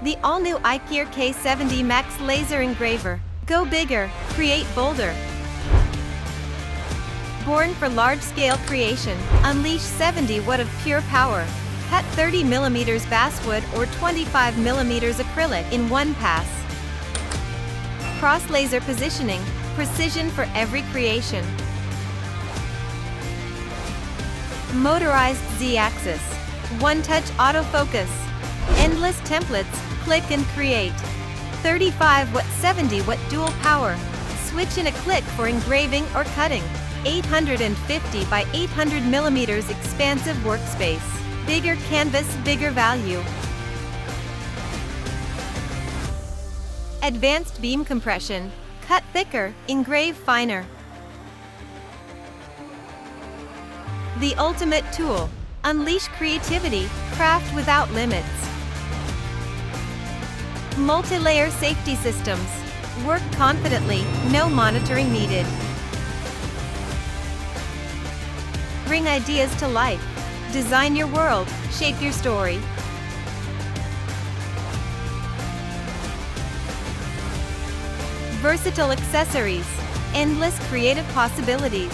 The all-new iKier K70 Max Laser Engraver. Go bigger, create bolder. Born for large-scale creation, unleash 70 watts of pure power. Cut 30mm basswood or 25mm acrylic in one pass. Cross-laser positioning, precision for every creation. Motorized Z-axis, one-touch autofocus. Endless templates, click and create. 35-watt 70-watt dual power. Switch in a click for engraving or cutting. 850 by 800mm expansive workspace. Bigger canvas, bigger value. Advanced beam compression. Cut thicker, engrave finer. The ultimate tool. Unleash creativity, craft without limits. Multi-layer safety systems. Work confidently, no monitoring needed. Bring ideas to life. Design your world, shape your story. Versatile accessories. Endless creative possibilities.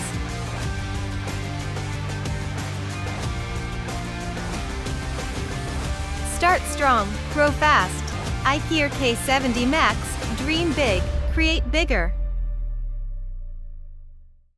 Start strong, grow fast. iKier K70 Max, dream big, create bigger.